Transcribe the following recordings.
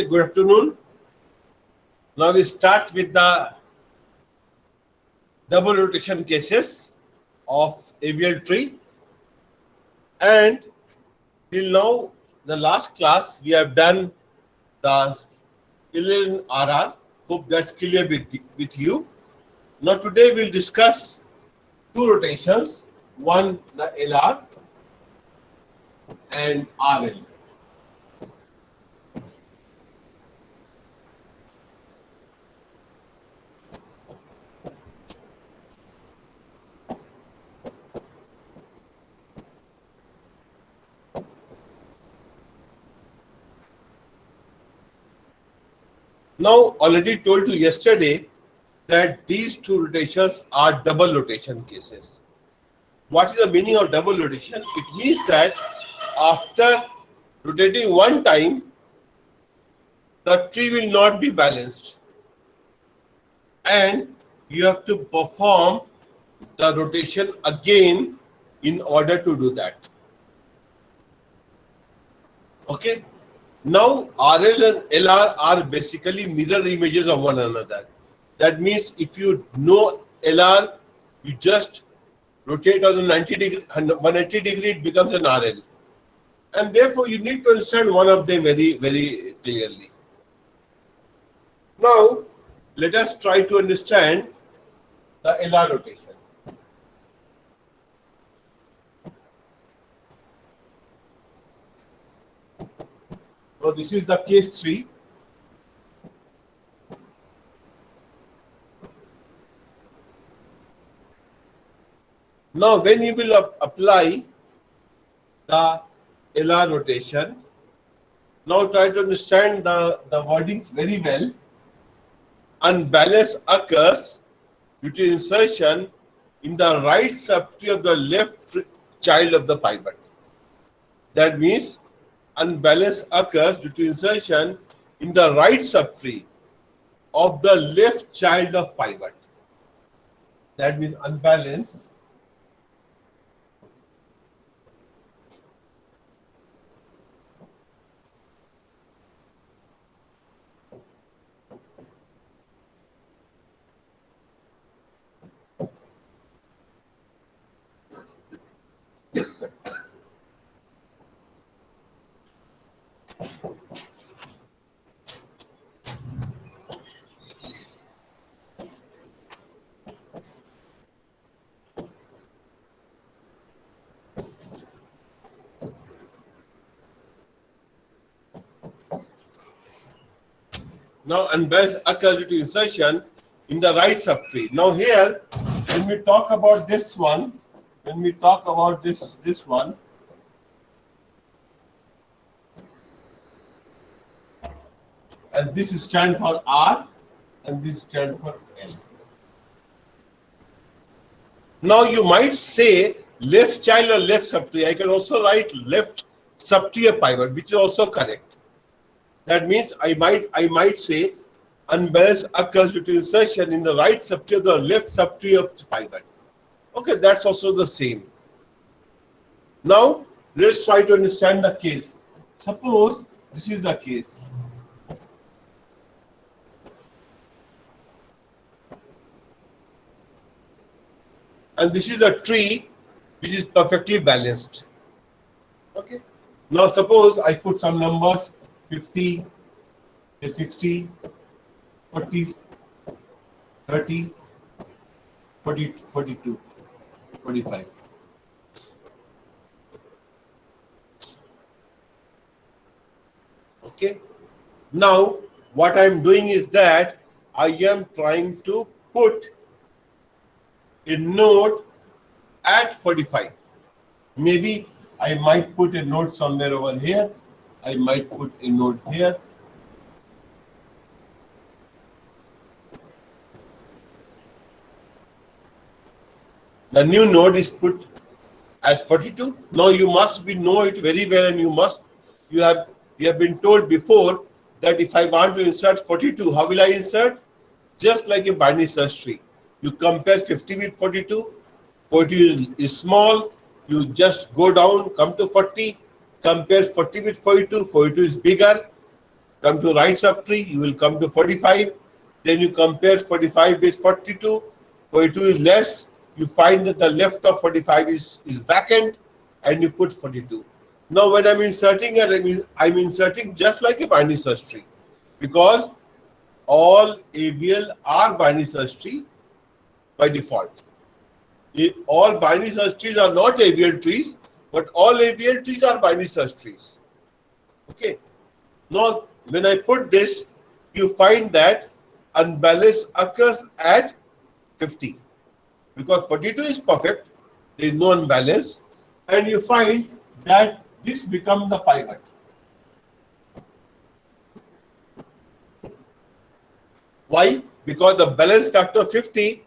Okay, good afternoon. Now we start with the double rotation cases of AVL tree. And till now, the last class we have done the 11 RR. Hope that's clear with you. Now today we'll discuss two rotations, one the LR and RL. Now already told you yesterday that these two rotations are double rotation cases. What is the meaning of double rotation? It means that after rotating one time, the tree will not be balanced and you have to perform the rotation again in order to do that. Okay. Now RL and LR are basically mirror images of one another. That means if you know LR, you just rotate on the 90 degree, 180 degree, it becomes an RL. And therefore you need to understand one of them very, very clearly. Now let us try to understand the LR rotation. So this is the case 3. Now when you will apply the LR rotation, now try to understand the wordings very well. Unbalance occurs due to insertion in the right subtree of the left child of the pivot. That means unbalance occurs due to insertion in the right subtree of the left child of pivot. That means unbalance now unbalance occurs due to insertion in the right subtree. Now here, when we talk about this one, this one, and this stands for R and this stands for L. Now you might say left child or left subtree. I can also write left subtree of pivot, which is also correct. That means I might say unbalance occurs due to insertion in the right subtree of the left subtree of the pivot. Okay, that's also the same. Now let's try to understand the case. Suppose this is the case. And this is a tree which is perfectly balanced. Okay. Now suppose I put some numbers 50, 60, 40, 30, 40, 42, 45. Okay. Now what I am doing is that I am trying to put a node at 45. Maybe I might put a node somewhere over here. I might put a node here. The new node is put as 42. Now you must know it very well, and you have been told before that if I want to insert 42, how will I insert? Just like a binary search tree. You compare 50 with 42. 40 is small. You just go down, come to 40, compare 40 with 42. 42 is bigger. Come to right subtree, you will come to 45. Then you compare 45 with 42. 42 is less. You find that the left of 45 is vacant, and you put 42. Now, when I'm inserting it, I'm inserting just like a binary search tree, because all AVL are binary search tree by default. All binary search trees are not AVL trees, but all AVL trees are binary search trees. Okay. Now, when I put this, you find that unbalance occurs at 50, because 42 is perfect, there is no unbalance, and you find that this becomes the pivot. Why? Because the balance factor 50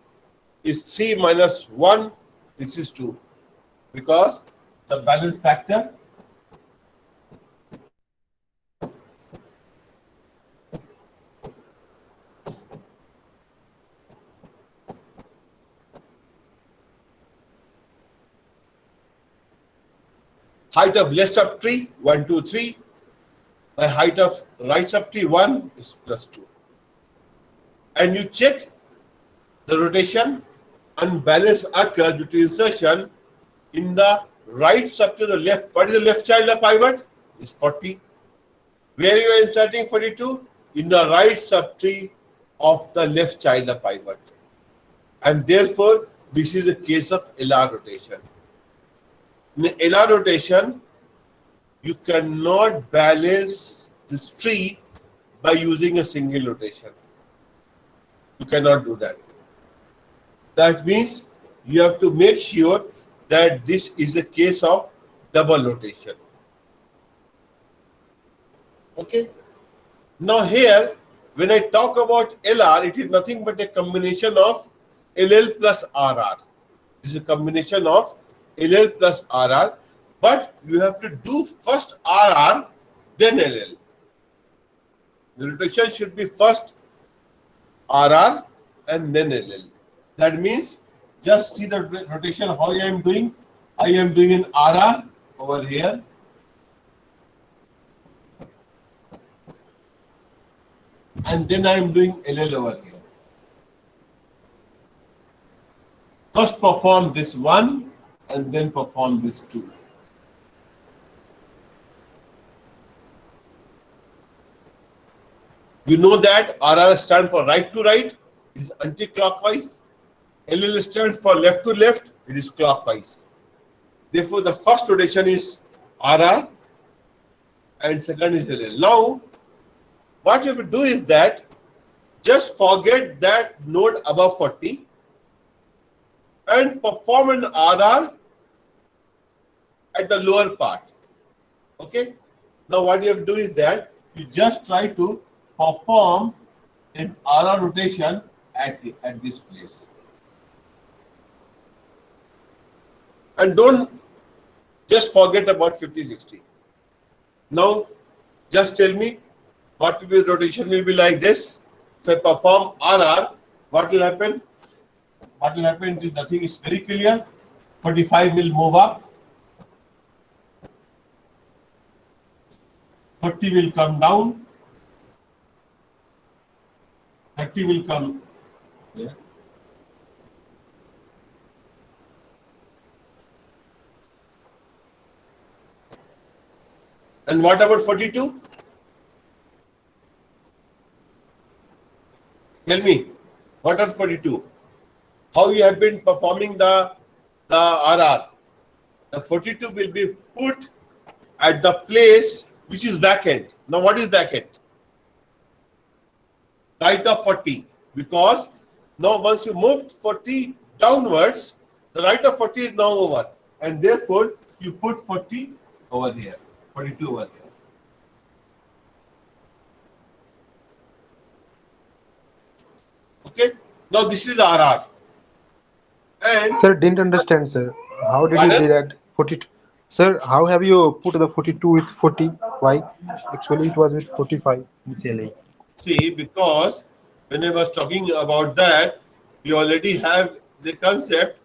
is 3 minus 1, this is 2, because the balance factor height of left subtree 1, 2, 3, by height of right subtree 1 is plus 2. And you check the rotation, unbalance occurs due to insertion in the right sub to the left. What is the left child of pivot? Is 40. Where you are inserting 42? In the right subtree of the left child of pivot. And therefore, this is a case of LR rotation. In LR rotation, you cannot balance this tree by using a single rotation. You cannot do that. That means you have to make sure that this is a case of double rotation. Okay. Now here, when I talk about LR, it is nothing but a combination of LL plus RR. It is a combination of LL plus RR, but you have to do first RR, then LL. The rotation should be first RR and then LL. That means just see the rotation how I am doing. I am doing an RR over here. And then I am doing LL over here. First perform this one and then perform this two. You know that RR stands for right to right, it is anti-clockwise. LL stands for left to left, it is clockwise. Therefore, the first rotation is RR and second is LL. Now, what you have to do is that just forget that node above 40 and perform an RR at the lower part. Okay. Now, what you have to do is that you just try to perform an RR rotation at this place. And don't just forget about 50, 60. Now, just tell me what will be the rotation will be like this. If I perform RR, what will happen? What will happen is nothing is very clear. 45 will move up. 30 will come down. 30 will come here. And what about 42? Tell me, what are 42? How you have been performing the RR? The 42 will be put at the place which is vacant. Now, what is vacant? Right of 40. Because now once you moved 40 downwards, the right of 40 is now over. And therefore, you put 40 over here, 42 over here. Okay. Now, this is RR. And Sir, didn't understand, sir. How did you pardon? do that? 42. Sir, how have you put the 42 with 40? Why? Actually, it was with 45 initially. See, because when I was talking about that, we already have the concept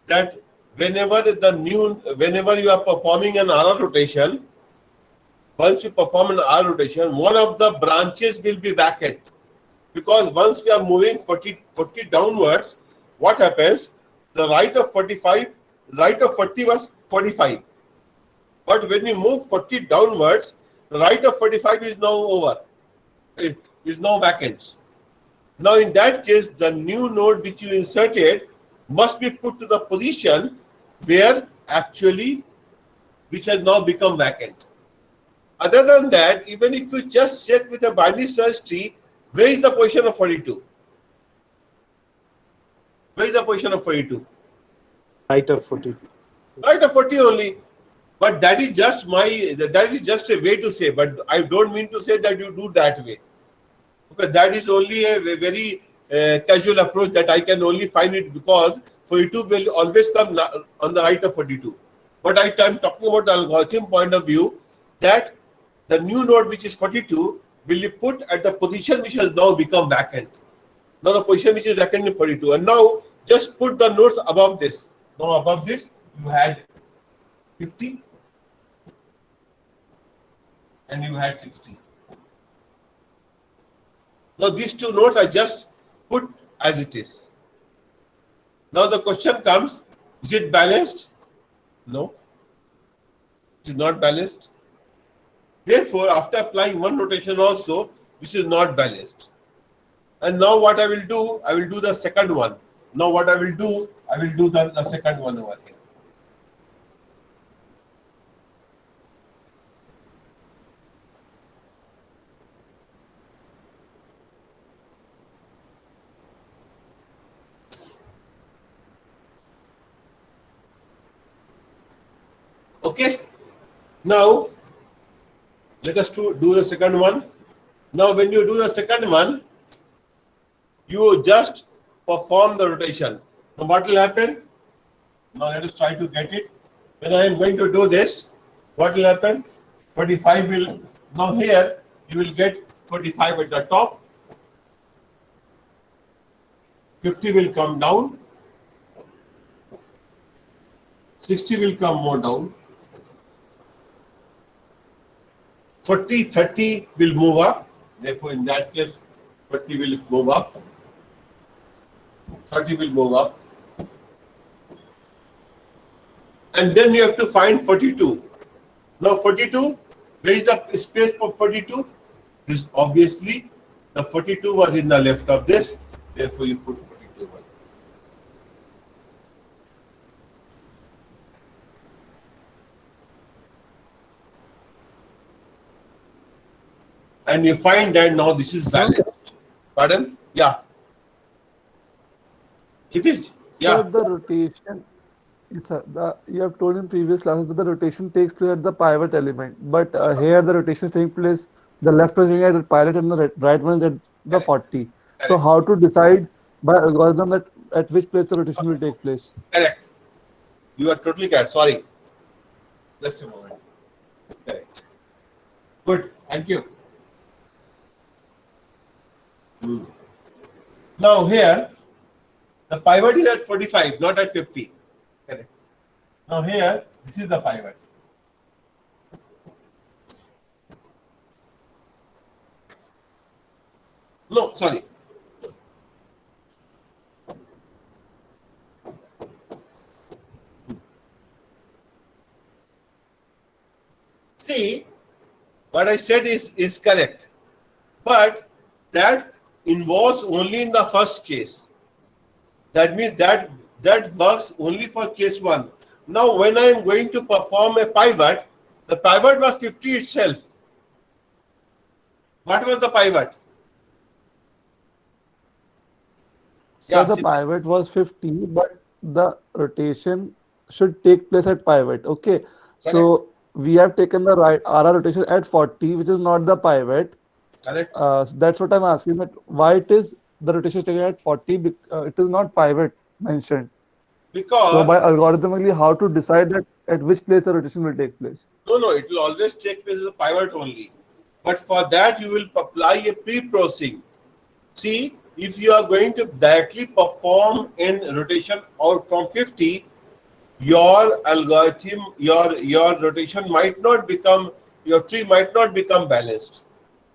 that whenever you are performing an RR rotation, once you perform an R rotation, one of the branches will be vacant. Because once we are moving 40 downwards, what happens? The right of 45, right of 40 was 45. But when you move 40 downwards, the right of 45 is now over. It is now vacant. Now in that case, the new node which you inserted must be put to the position where actually which has now become vacant. Other than that, even if you just check with a binary search tree, where is the position of 42? Where is the position of 42? Right of 40. Right of 40 only. But that is just a way to say, but I don't mean to say that you do that way. Because that is only a very casual approach that I can only find it because 42 will always come on the right of 42. But I'm talking about the algorithm point of view that the new node which is 42 will be put at the position which has now become vacant. Now the position which is vacant is 42. And now just put the nodes above this. Now above this you had 50 and you had 60. Now these two nodes are just put as it is. Now the question comes, is it balanced? No, it is not balanced. Therefore, after applying one rotation also, this is not balanced. And now what I will do the second one. Now what I will do the second one over here. Okay, now let us do the second one. Now when you do the second one, you just perform the rotation. Now what will happen? Now let us try to get it. When I am going to do this, what will happen? 45 will, now here you will get 45 at the top, 50 will come down, 60 will come more down, 40, 30 will move up. Therefore, in that case, 40 will move up, 30 will move up. And then you have to find 42. Now 42, where is the space for 42? This obviously the 42 was in the left of this. Therefore, you put 42 over. And you find that now this is balanced. Pardon? Yeah. It is. Yeah. So the rotation, you have told in previous classes that the rotation takes place at the pivot element, but here the rotation is taking place, the left one is at the pilot and the right one is at the 40. So Correct. how to decide by algorithm that at which place the rotation will take place? Correct. You are totally correct. Sorry. Just a moment. Correct. Good. Thank you. Now here, the pivot is at 45, not at 50. Correct. Now here, this is the pivot. No, sorry. See, what I said is correct, but that involves only in the first case. That means that works only for case 1. Now, when I am going to perform a pivot, the pivot was 50 itself. What was the pivot? So Yeah, the pivot was 50, but the rotation should take place at pivot. Okay. So we have taken the right RR rotation at 40, which is not the pivot. correct. So that's what I'm asking, that why it is the rotation is taken at 40, it is not pivot mentioned. Because So by algorithmically, how to decide that at which place the rotation will take place? no, it will always take place as a pivot only. But for that, you will apply a pre-processing. See, if you are going to directly perform in rotation out from 50, your algorithm, your rotation might not become your tree might not become balanced.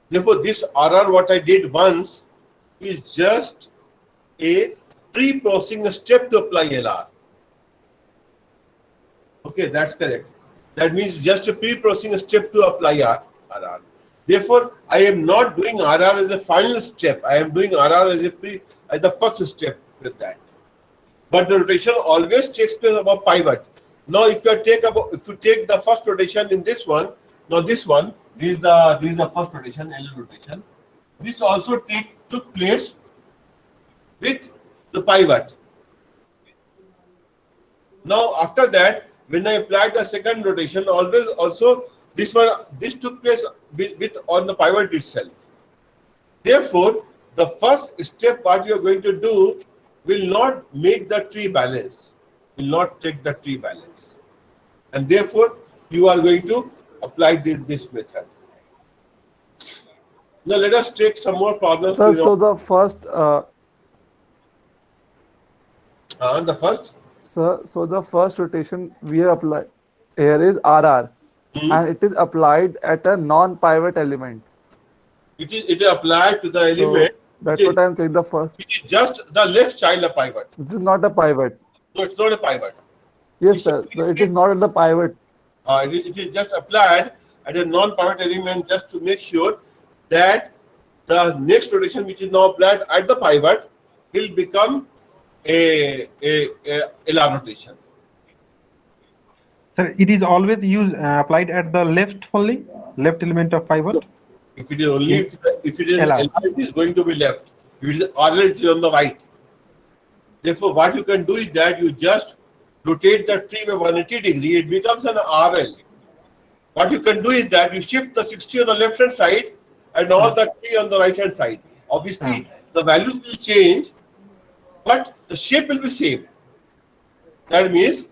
Therefore, this RR what I did once is just a pre-processing step to apply LR. Okay, that's correct. That means just a pre-processing step to apply RR. Therefore, I am not doing RR as a final step. I am doing RR as the first step with that. But the rotation always takes place above pivot. Now, if you take the first rotation in this one, now this one, this is the first rotation, LL rotation. This also took place with the pivot. Now, after that, when I applied the second rotation, always also this took place with on the pivot itself. Therefore, the first step what you are going to do will not make the tree balance, will not take the tree balance, and therefore you are going to apply this method. Now let us take some more problems. Sir, so the first, The first. sir, so the first rotation we have applied here is RR, and it is applied at a non-pivot element. It is applied to the element. So that's what I'm saying. The first, It is just the left child of pivot. this is not a pivot. No, it's not a pivot. Yes, sir. It is not at the pivot. It is just applied at a non-pivot element just to make sure that the next rotation, which is now applied at the pivot, will become a LR rotation. Sir, it is always used applied at the left only, left element of pivot. If it is only if it is LR. LR, it is going to be left. If it is RL, it is on the right. Therefore, what you can do is that you just rotate the tree by 180 degree, it becomes an RL. What you can do is that you shift the 60 on the left hand side and all the tree on the right hand side. Obviously, the values will change, but the shape will be same. That means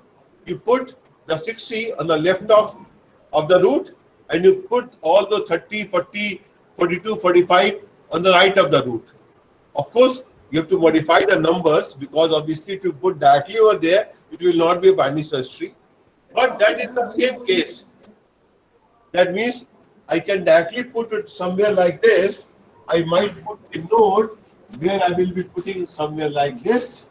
you put the 60 on the left of the root and you put all the 30, 40, 42, 45 on the right of the root. Of course, you have to modify the numbers because obviously if you put directly over there, it will not be a binary search tree. But that is the same case. That means I can directly put it somewhere like this. I might put a node where I will be putting somewhere like this.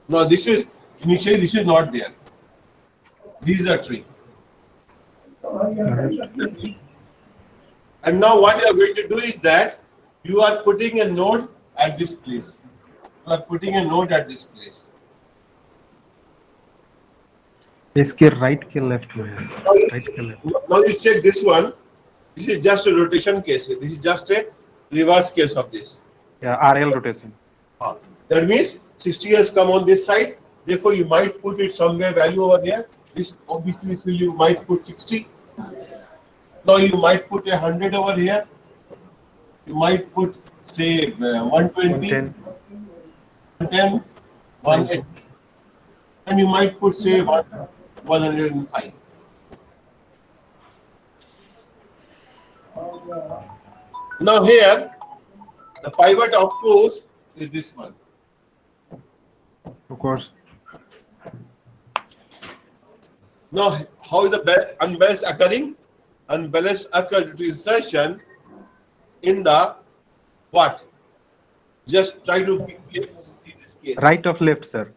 Now this is initially this is not there. This is a tree. And now what you are going to do is that you are putting a node at this place. You are putting a node at this place. इसके right के left में है, right के left. Now you check this one. This is just a rotation case. This is just a reverse case of this. Yeah, RL rotation. That means 60 has come on this side. Therefore, you might put it somewhere value over there. This obviously you might put 60. Now you might put 100 over here. You might put say 120, 110, 180, and you might put say 105. Now here, the pivot of course is this one. Of course. Now, how is the unbalance occurring? Unbalance occurs due to insertion in the what? Just try to see this case. Right of left, sir.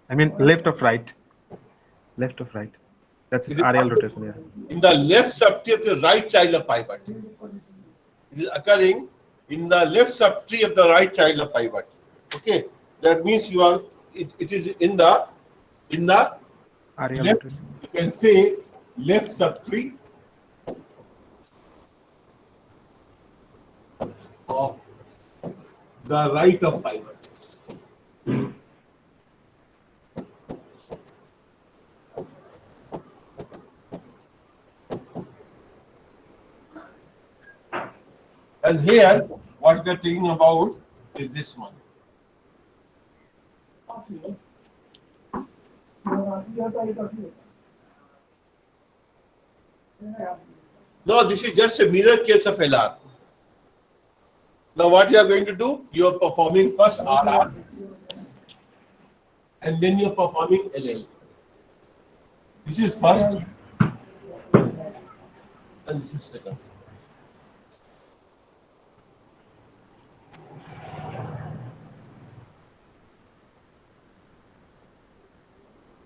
I mean left of right. Left of right. That's RL rotation. Yeah. In the left subtree of the right child of pivot. It is occurring in the left subtree of the right child of pivot. Okay, that means you are. It is in the RL left. rotation. You can say left subtree of the right of pivot. And here, what we are talking about with this one. No, this is just a mirror case of LR. Now what you are going to do? You are performing first RR and then you are performing LL. This is first and this is second.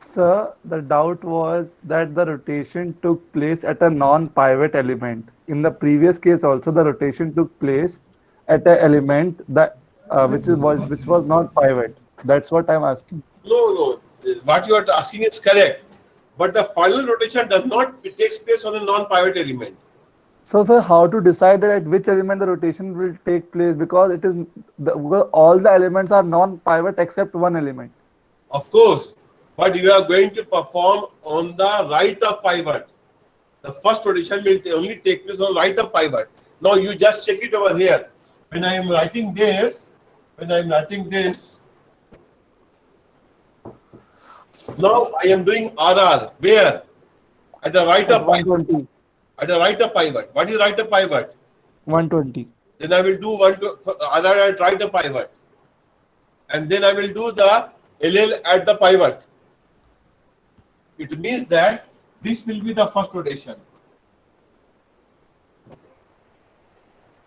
Sir, the doubt was that the rotation took place at a non-pivot element. In the previous case also, the rotation took place at an element that which was not pivot. That's what I'm asking. No. What you are asking is correct. But the final rotation does not takes place on a non-pivot element. So, sir, how to decide that at which element the rotation will take place? Because it is because all the elements are non-pivot except one element. Of course, but you are going to perform on the right of pivot. The first rotation will only take place on right of pivot. Now you just check it over here. When I am writing this, now I am doing RR. Where? At the right At of pivot. 120. At the right of pivot. What is right of pivot? 120. Then I will do RR at right of pivot. And then I will do the LL at the pivot. It means that this will be the first rotation.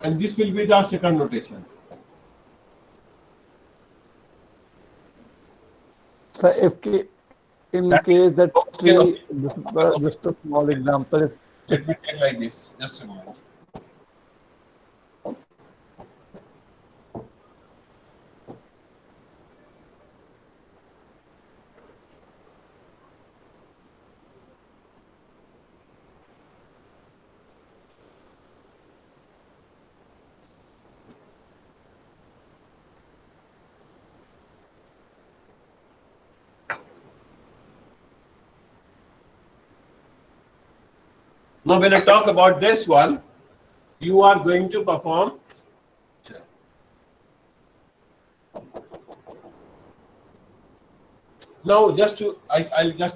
And this will be the second rotation. So, in case that Okay, tree, okay. just a small example, Let me take like this. Just a moment. Now, when I talk about this one, you are going to perform. Now, I'll just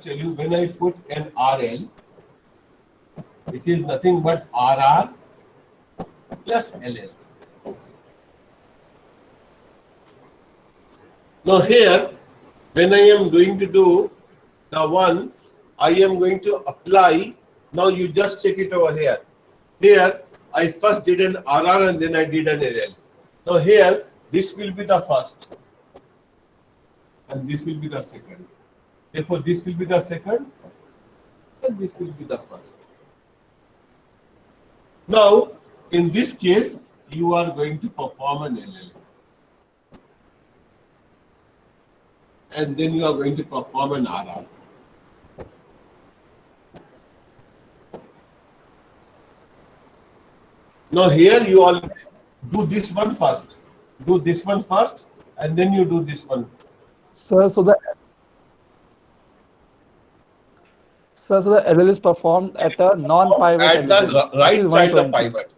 tell you, when I put an RL, it is nothing but RR plus LL. Now here, when I am going to do the one, I am going to apply. Now you just check it over here. Here, I first did an RR and then I did an LL. Now here, this will be the first and this will be the second. Therefore, this will be the second and this will be the first. Now, in this case, you are going to perform an LL. And then you are going to perform an RR. Now here you all do this one first. Do this one first and then you do this one. Sir, so the LL is performed at a non-pivot At the element, which right is child of 120. pivot.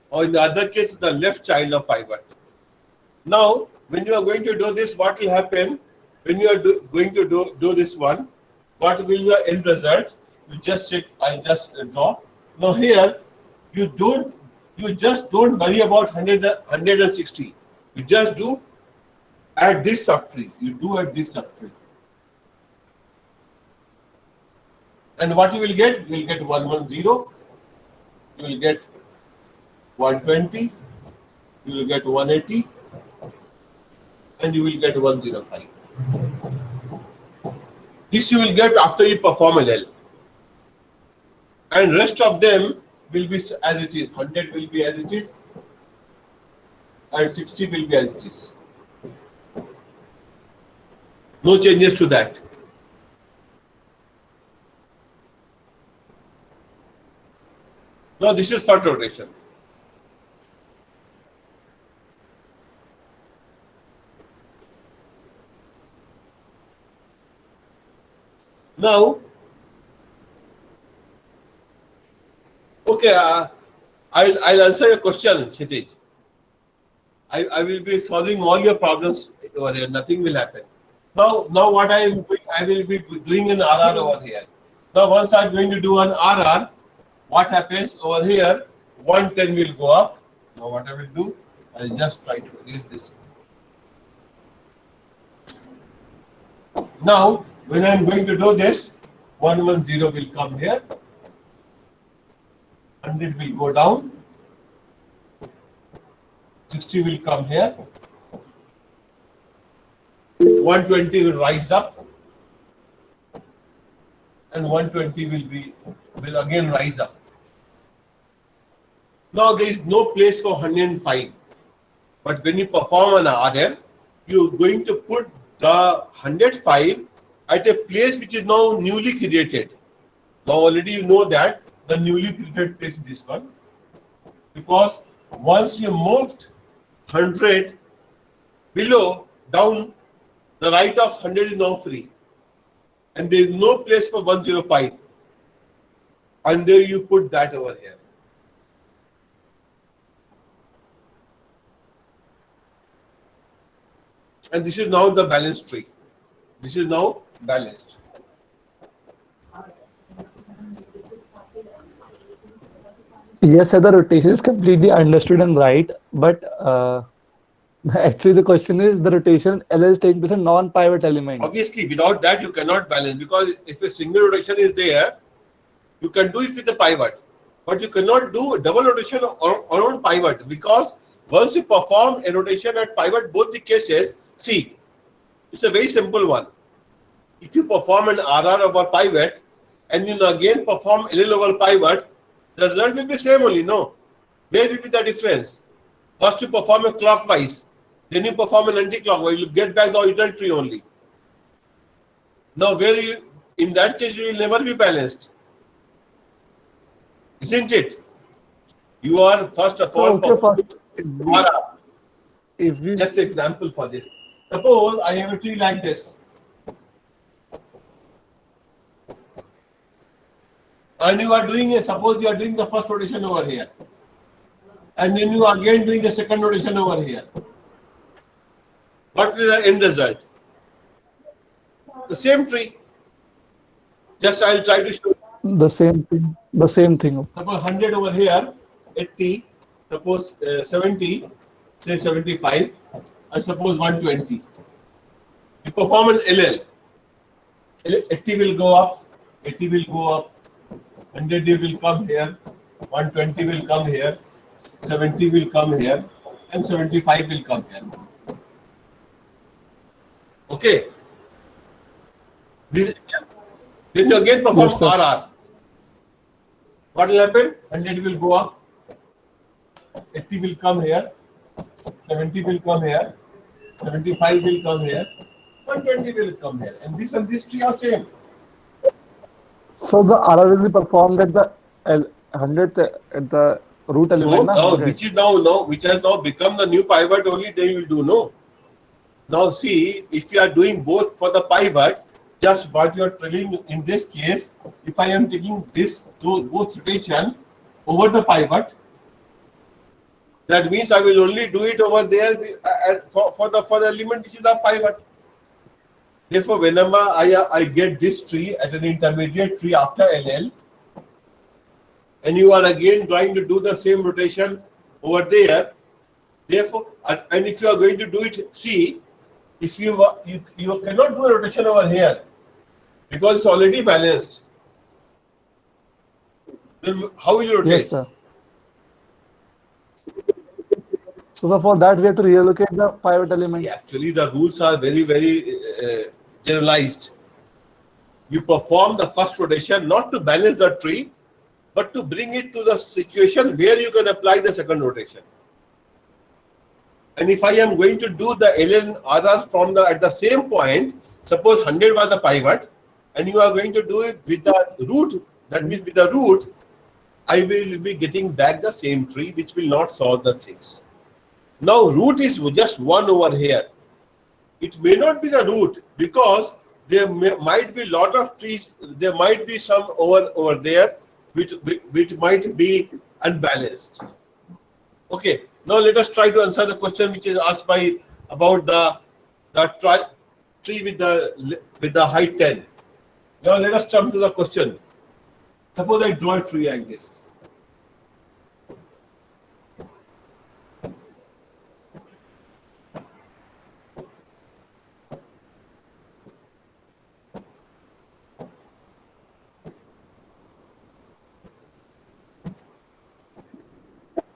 Or in the other case, the left child of pivot. Now, when you are going to do this, what will happen? When you are going to do this one, what will be the end result? You just check, I just draw. Now here, you just don't worry about 160. You just do at this subtree. You do at this subtree. And what you will get? You will get 110. You will get 120. You will get 180. And you will get 105. This you will get after you perform LL. And rest of them will be as it is. 100 will be as it is. And 60 will be as it is. No changes to that. Now this is first rotation. Now, okay, I'll answer your question, Kshitij. I will be solving all your problems over here. Nothing will happen. Now what I am doing, I will be doing an RR over here. Now once I'm going to do an RR, what happens over here? 110 will go up. Now what I will do, I'll just try to erase this. Now when I'm going to do this, 110 will come here. 100 will go down. 60 will come here. 120 will rise up, and 120 will again rise up. Now there is no place for 105, but when you perform an RR, you're going to put the 105 at a place which is now newly created. Now already you know that the newly created place is this one, because once you moved 100 below down, the right of 100 is now free, and there is no place for 105, and there you put that over here. And this is now the balanced tree. This is now balanced. Yes, sir, the rotation is completely understood and right, but actually the question is the rotation L is taking place in non-pivot element. Obviously, without that you cannot balance, because if a single rotation is there, you can do it with the pivot, but you cannot do a double rotation around pivot, because once you perform a rotation at pivot, both the cases, see, it's a very simple one. If you perform an RR over pivot and you again perform LL over pivot, the result will be same only, no? Where will be the difference? First you perform a clockwise, then you perform an anti-clockwise, you get back the original tree only. Now where you, in that case, you will never be balanced. Isn't it? You are first of all RR. If we Just example for this. Suppose I have a tree like this, and you are doing a, suppose you are doing the first rotation over here, and then you are again doing the second rotation over here. What will the end result? The same tree. Just I will try to show. the same thing, the same thing. Suppose 100 over here, 80, suppose 70, say 75, and suppose 120. You perform an LL. 80 will go up, 80 will go up, 100 will come here, 120 will come here, 70 will come here, and 75 will come here. Okay. This, then you again perform Yes, sir. RR. What will happen? 100 will go up, 80 will come here, 70 will come here, 75 will come here, 120 will come here, and this tree are same. So the RR will be performed at the 100th at the root element. No, na? which is now which has now become the new pivot only, then you will do no. Now see, if you are doing both for the pivot, just what you are telling in this case, if I am taking this both rotation over the pivot, that means I will only do it over there for the element which is the pivot. Therefore, whenever I get this tree as an intermediate tree after LL, and you are again trying to do the same rotation over there, therefore, and if you are going to do it, see, if you cannot do a rotation over here because it's already balanced, then how will you rotate? Yes, sir. So for that, we have to reallocate the pivot element. See, actually, the rules are very, very generalized. You perform the first rotation not to balance the tree, but to bring it to the situation where you can apply the second rotation. And if I am going to do the LL RR from at the same point, suppose 100 was the pivot, and you are going to do it with the root, that means with the root, I will be getting back the same tree, which will not solve the things. Now root is just one over here. It may not be the root, because there might be lot of trees, there might be some over there which might be unbalanced. Okay, Now let us try to answer the question which is asked by about the tree with the height 10. Now let us jump to the question. Suppose I draw a tree like this.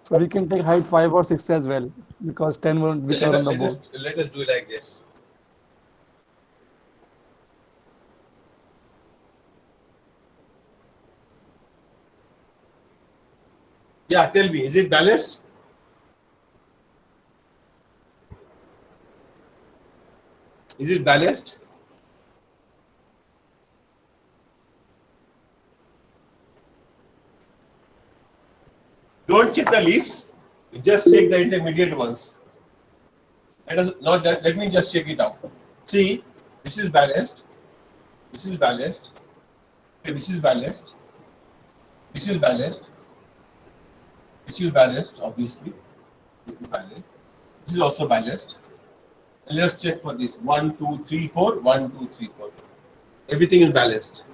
So we can take height 5 or 6 as well, because 10 won't be covered on the board. Let us do it like this. Yeah, tell me, is it balanced? Is it balanced? Don't check the leaves, just check the intermediate ones. Let me just check it out. See, this is balanced, this is balanced, okay, this is balanced, this is balanced, this is balanced, obviously. This is balanced. This is also balanced. And let's check for this. 1, 2, 3, 4. 1, 2, 3, 4. Everything is balanced.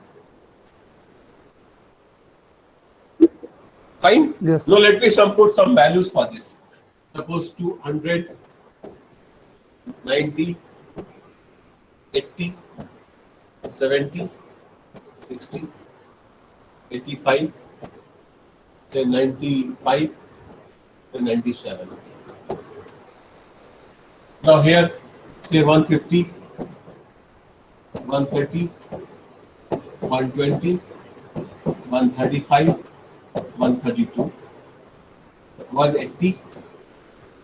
Fine? Yes. Now let me put some values for this. Suppose 200, 90, 80, 70, 60, 85, say 95, and 97. Now here, say 150, 130, 120, 135, 132, 180,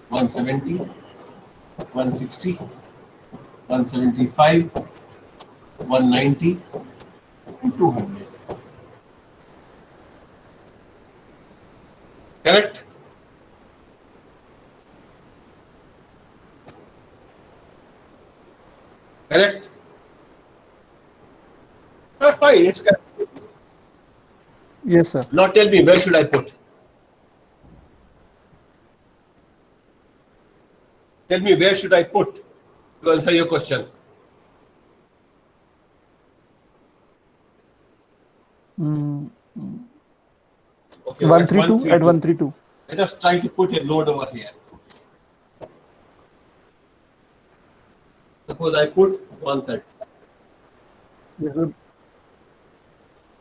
170, 160, 175, 190, and 200. Correct? Correct? Fine, it's correct. Yes, sir. Now tell me, where should I put? Tell me, where should I put to answer your question? Okay, 132 at 132. Let us try to put a node over here. Suppose I put 130. Yes, sir.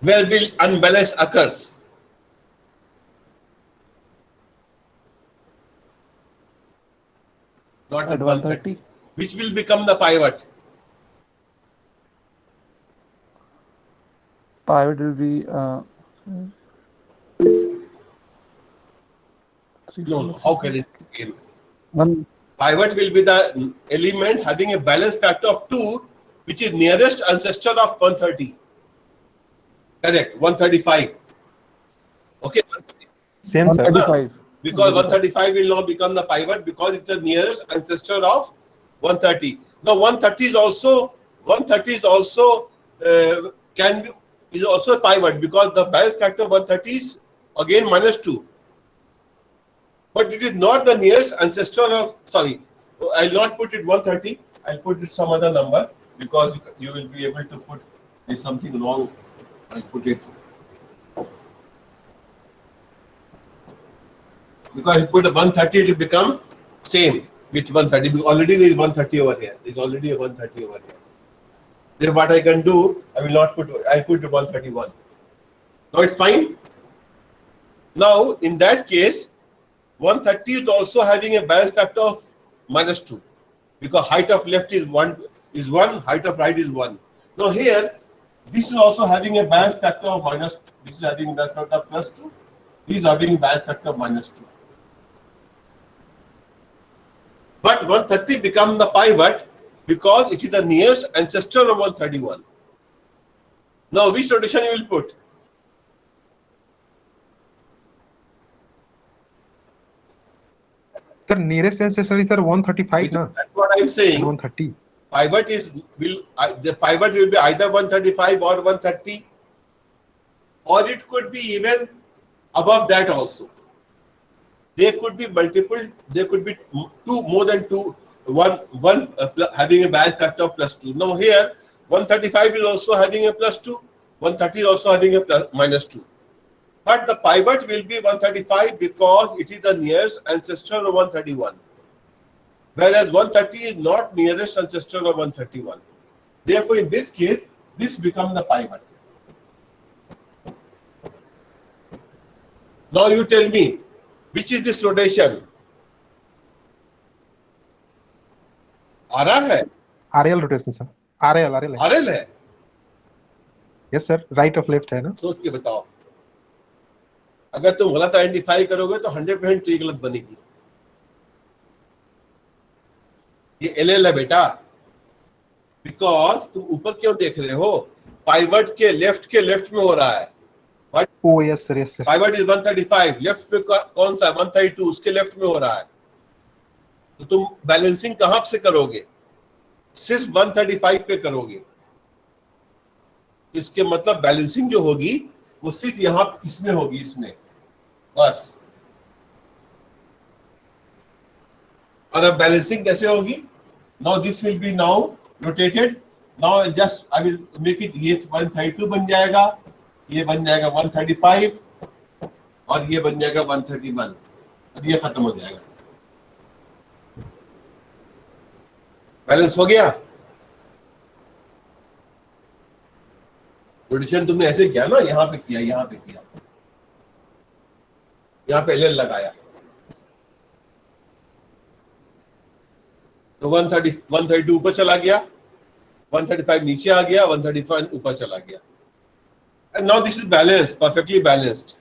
Where will unbalance occurs? Not At at 130. 130. Which will become the pivot? Pivot will be 3, No, 4, no. How can it become? 1. Pivot will be the element having a balance factor of 2, which is nearest ancestor of 130. Correct, 135. Okay, Same, sir. 135. because 135 will now become the pivot because it's the nearest ancestor of 130. Now 130 is also is also a pivot because the balance factor 130 is again -2. But it is not the nearest ancestor of, sorry, I'll not put it 130, I'll put it some other number because you will be able to put, there's something wrong, I'll put it, because you put a 130 it will become same with 130, because already there is 130 over here, there is already a 130 over here. Then what I can do, I will not put, I put 131. Now it's fine. Now in that case, 130 is also having a balance factor of -2 because height of left is 1, height of right is 1. Now here, this is also having a balance factor of -2. This is having a balance factor of +2. This is having a balance factor of -2. But 130 becomes the pivot because it is the nearest ancestor of 131. Now which rotation you will put? The nearest ancestor is 135, na? That's what I'm saying. 130. Pivot the pivot will be either 135 or 130, or it could be even above that also. There could be multiple, there could be two, more than two, one having a balance factor of +2. Now here, 135 is also having a +2, 130 is also having a -2. But the pivot will be 135 because it is the nearest ancestor of 131. Whereas 130 is not nearest ancestor of 131. Therefore, in this case, this becomes the pivot. Now you tell me, which is this rotation? आ रहा है? RL rotation sir. RL है. RL है? Yes sir. Right of left है ना? सोच के बताओ. अगर तुम गलत आइडेंटिफाई करोगे तो 100% ट्री गलत बनेगी. ये LL है बेटा. बिकॉज तुम ऊपर क्यों देख रहे हो? पाइवट के लेफ्ट में हो रहा है. Oh yes sir, yes sir. Pivot is 135, left में कौन सा है? 132, उसके लेफ्ट में हो रहा है. तो तुम बैलेंसिंग कहां से करोगे? सिर्फ 135 पे करोगे. इसके मतलब बैलेंसिंग जो होगी वो सिर्फ यहां इसमें होगी, इसमें बस. और अब बैलेंसिंग कैसे होगी? Now this will be now rotated. Now just I will make it, ये 132 बन जाएगा, ये बन जाएगा 135 और ये बन जाएगा 131 और ये खत्म हो जाएगा. बैलेंस हो गया. रोटेशन तुमने ऐसे किया ना, यहां पे किया, यहां पे किया, यहां पे LL लगाया तो 132 ऊपर चला गया, 135 नीचे आ गया, 135 ऊपर चला गया. And now this is balanced, perfectly balanced.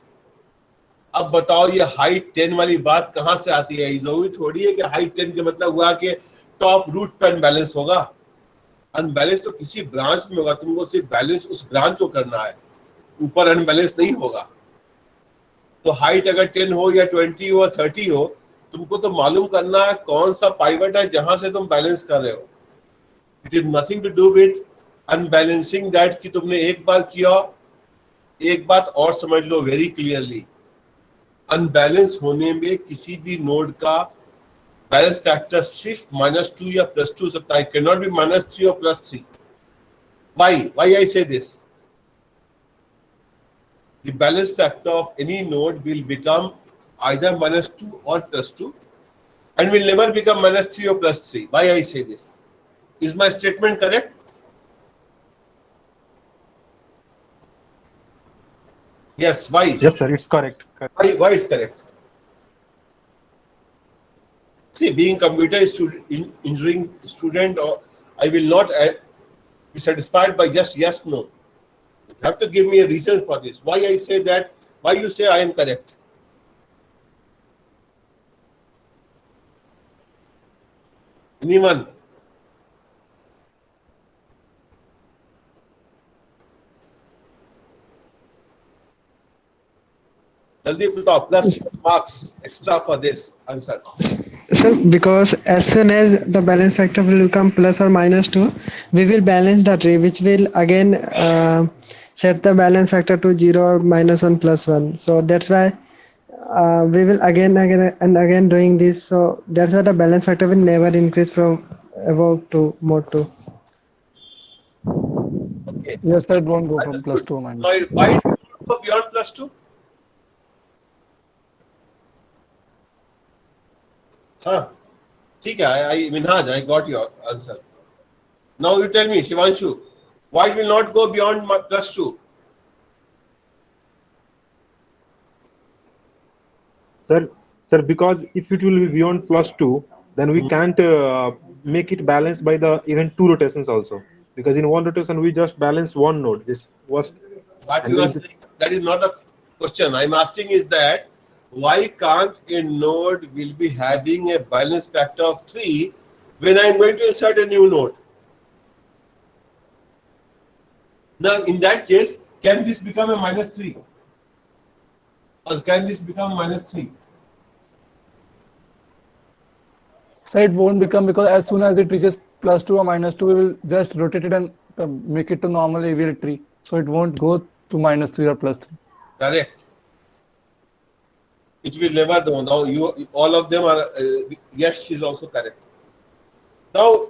अब बताओ ये हाइट 10 वाली बात कहां से आती है? जरूरी थोड़ी है कि हाइट 10 के मतलब हुआ कि टॉप रूट पे अनबैलेंस होगा. अनबैलेंस तो किसी ब्रांच में होगा. तुमको सिर्फ बैलेंस उस ब्रांच को करना है, ऊपर अनबैलेंस नहीं होगा. तो हाइट अगर 10 हो या 20 हो या 30 हो, तुमको तो मालूम करना है कौन सा पाइवट है जहां से तुम बैलेंस कर रहे हो. It is nothing to do with unbalancing that कि तुमने एक बार किया. एक बात और समझ लो वेरी क्लियरली, अनबैलेंस होने में किसी भी नोड का बैलेंस फैक्टर सिर्फ -2 या +2 सकता है. कैन नॉट बी -3 और +3. व्हाई आई से this? The balance factor of any node will become either -2 or +2 and will never become -3 or +3. Why I say this? Is my statement correct? Yes. Why? Yes sir, it's correct. Why is correct? See, being computer engineering student, or I will not be satisfied by just yes, no. You have to give me a reason for this. Why I say that? Why you say I am correct? Anyone? Jaldi बताओ. Plus marks extra for this answer. Sir, because as soon as the balance factor will become +or-2, we will balance the tree, which will again set the balance factor to 0 or -1 +1. So that's why we will again and again doing this. So that's why the balance factor will never increase from above to mod 2. Okay. Yes, sir, it won't go from +2 to Now, -2. why it will go beyond +2? हाँ, ठीक है. I Minhaj, I got your answer. Now you tell me, Shivanshu, why it will not go beyond +2? Sir, because if it will be beyond +2, then we can't make it balanced by the even 2 rotations also. Because in one rotation we just balance one node. This was What you are saying, that is not a question. I'm asking is that why can't a node will be having a balance factor of 3 when I'm going to insert a new node? Now, in that case, can this become a -3? Or can this become -3? So it won't become, because as soon as it reaches +2 or -2, we will just rotate it and make it to normal AVL tree. So it won't go to -3 or +3. Correct. It will never do. Now you all of them are yes, she's also correct. Now,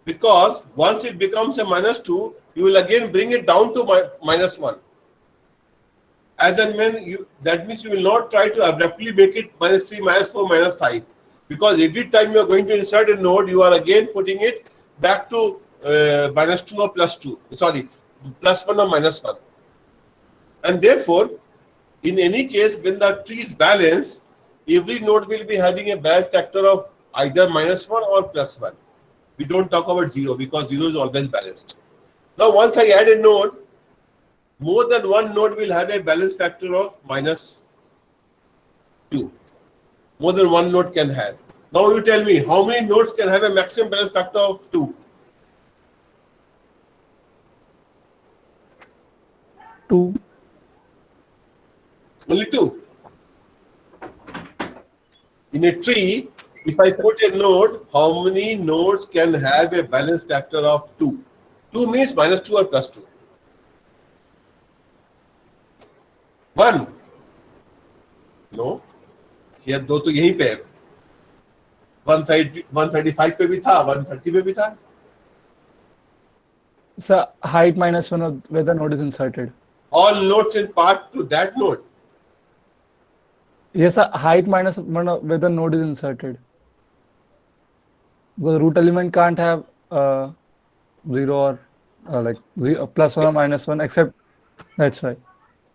because once it becomes a -2, you will again bring it down to -1. As and when you, that means you will not try to abruptly make it -3, -4, -5, because every time you are going to insert a node, you are again putting it back to -2 or +2. Sorry, +1 or -1. And therefore, in any case, when the tree is balanced, every node will be having a balance factor of either -1 or +1. We don't talk about 0 because 0 is always balanced. Now, once I add a node, more than one node will have a balance factor of -2. More than one node can have. Now, you tell me how many nodes can have a maximum balance factor of 2? 2. Only 2. In a tree, if I put a node, how many nodes can have a balance factor of 2? 2 means -2 or +2. 1. No. Here दो तो यहीं पे है. 135 पे भी था, 130 पे भी था. So height -1 of where the node is inserted. All nodes in part to that node. Yes, sir. Height -1 of where the node is inserted. The root element can't have 0 or like +1 or -1, except that's why.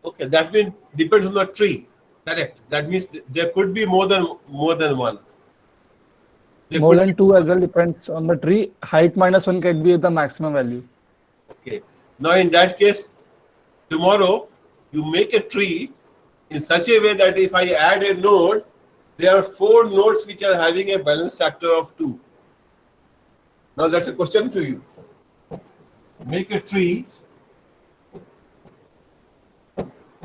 Okay, that means depends on the tree. Correct. That means there could be more than one. There More could than be 2 as well depends on the tree. Height -1 can be the maximum value. Okay. Now in that case, tomorrow you make a tree in such a way that if I add a node, there are 4 nodes which are having a balance factor of 2. Now that's a question for you. Make a tree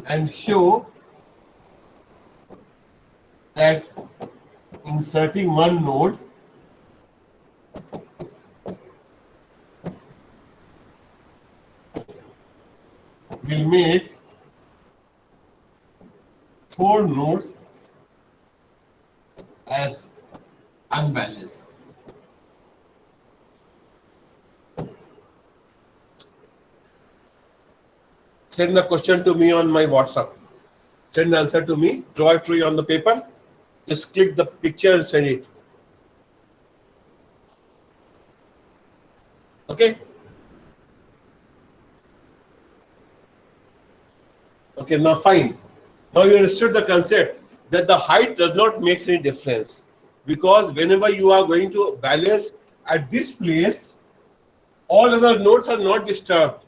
and show that inserting one node will make 4 nodes as unbalanced. Send the question to me on my WhatsApp. Send the answer to me. Draw a tree on the paper. Just click the picture and send it. Okay? Okay, now fine. Now you understood the concept that the height does not make any difference, because whenever you are going to balance at this place, all other nodes are not disturbed.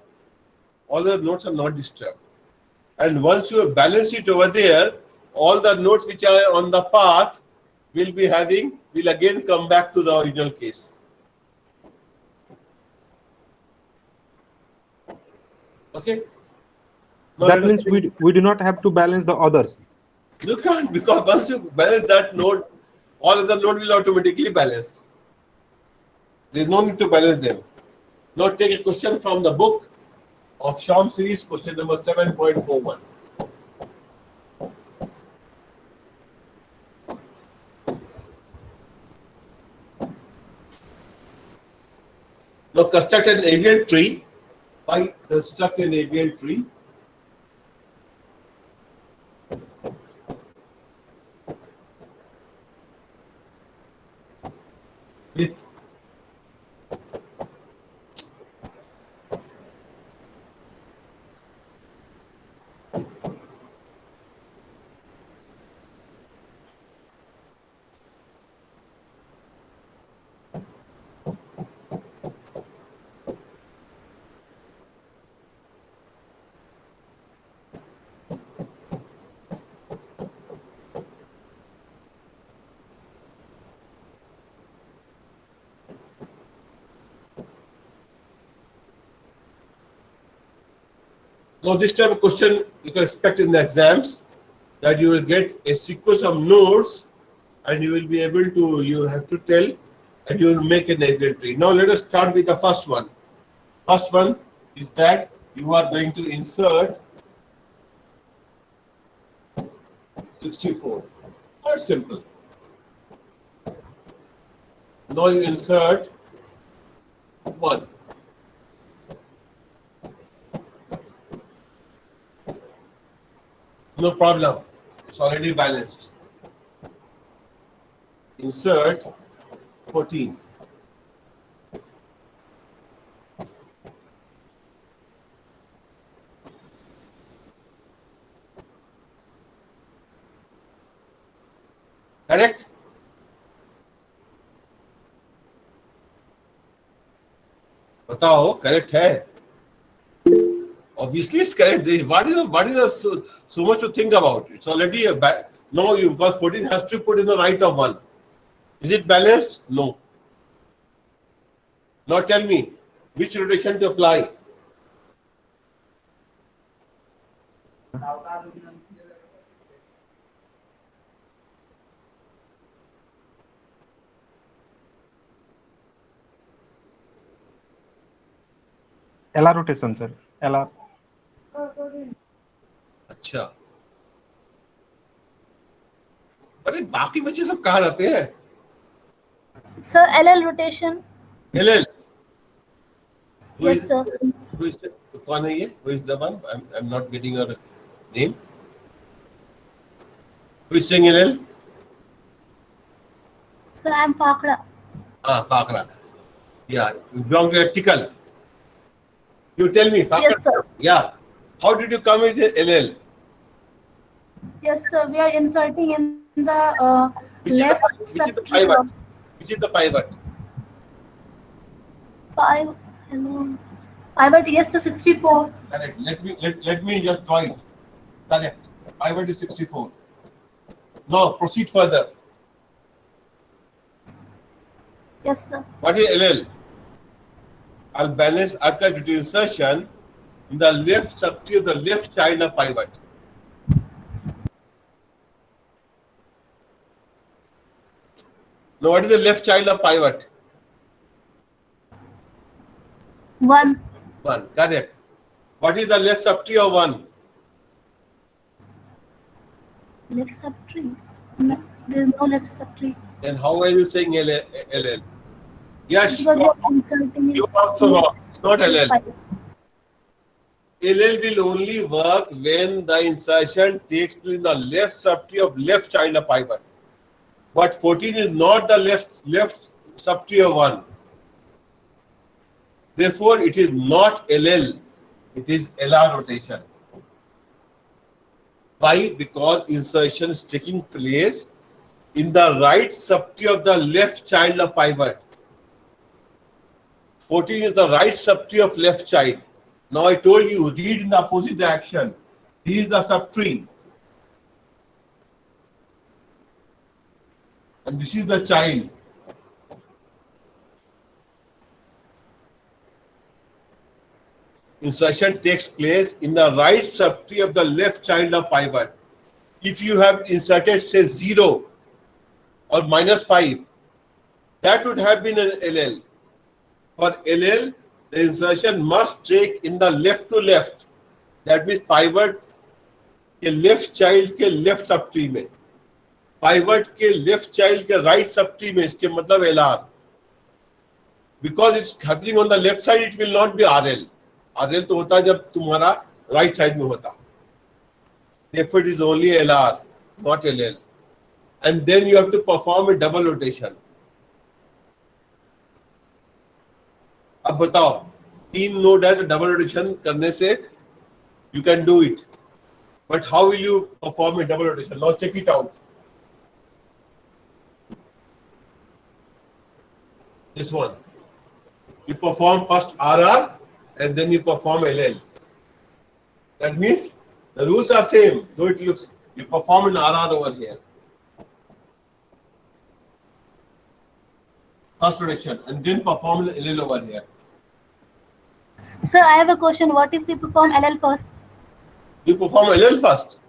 All the nodes are not disturbed. And once you balance it over there, all the nodes which are on the path will again come back to the original case. Okay? Now That means we do not have to balance the others. you can't, because once you balance that node, all other nodes will automatically balance. There is no need to balance them. Now take a question from the book of Sham series, question number 7.41. Now construct an avian tree. Why construct an avian tree? With now this type of question you can expect in the exams, that you will get a sequence of nodes and you will be able to, you have to tell, and you will make an avian tree. Now let us start with the first one. First one is that you are going to insert 64. Quite simple. Now you insert 1. No problem. It's already balanced. Insert 14. Correct? बताओ correct है? Obviously it's correct. What is so much to think about? It's already a no, you because 14 has to put in the right of 1. Is it balanced? No. Now tell me which rotation to apply. LR rotation, sir. LR. अच्छा अरे बाकी बच्चे सब कहाँ रहते हैं? Sir, LL rotation. LL. Yes, sir. Who is कौन है ये? Who is the one? I'm not getting your name. Who is saying LL? Sir, I'm Fakra. Fakra. Yeah, you belong to Tickle. You tell me, Fakra. Yes, sir. Yeah. How did you come with LL? Yes, sir. We are inserting in the Which is left the subtree pivot? of Which is the pivot? pivot. Yes, sir. 64. Correct. Let me just draw it. Correct. Pivot is 64. Now proceed further. Yes, sir. What is LL? I'll balance occur due to insertion in the left subtree of the left child of pivot. Now what is the left child of pivot? 1. 1. Correct. What is the left subtree of 1? Left subtree. No, there is no left subtree. Then how are you saying LL? Yes, Because we are inserting in you are also wrong. It's not LL. pivot. LL will only work when the insertion takes place in the left subtree of left child of pivot. But 14 is not the left subtree of 1. Therefore, it is not LL. It is LR rotation. Why? Because insertion is taking place in the right subtree of the left child of pivot. 14 is the right subtree of left child. Now I told you, read in the opposite direction. This is the subtree. And this is the child. Insertion takes place in the right subtree of the left child of pivot. If you have inserted, say, 0 or -5, that would have been an LL. For LL, the insertion must take in the left to left. That means pivot के left child के left subtree में, pivot के left child के right subtree में, इसके मतलब LR. Because it's happening on the left side, it will not be RL. RL तो होता जब तुम्हारा right side में होता. Therefore, it is only LR, not LL. And then you have to perform a double rotation. अब बताओ, 3 node है तो डबल रोटेशन करने से you can do it. But how will you perform a double rotation? Now check it out. This one. You perform first RR and then you perform LL. That means the rules are same, though it looks, you perform an RR over here. First rotation and then perform an LL over here. Sir, I have a question. What if we perform LL first? You perform LL first.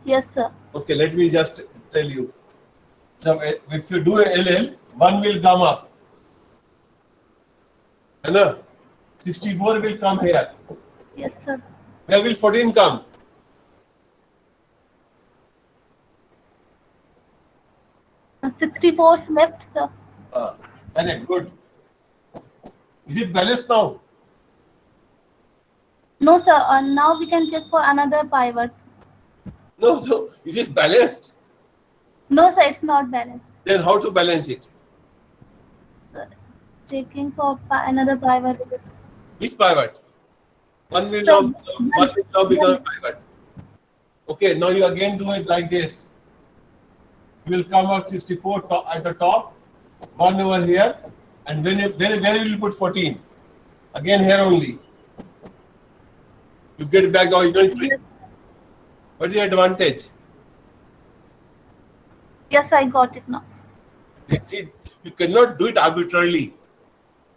Yes, sir. Okay, let me just tell you. So if you do a LL, 1 will come up. And 64 will come here. Yes, sir. Where will 14 come? 64 left, sir. Correct, good. Is it balanced now? No, sir. Now we can check for another pivot. No, no. Is it balanced? No, sir, it's not balanced. Then how to balance it? Checking for another pivot. Which pivot? One will So, now become a pivot. Okay, now you again do it like this. You will come out 64 at the top, 1 over here, and where will you put 14? Again here only. You get back the original tree. What is the advantage? Yes, I got it now. See, you cannot do it arbitrarily.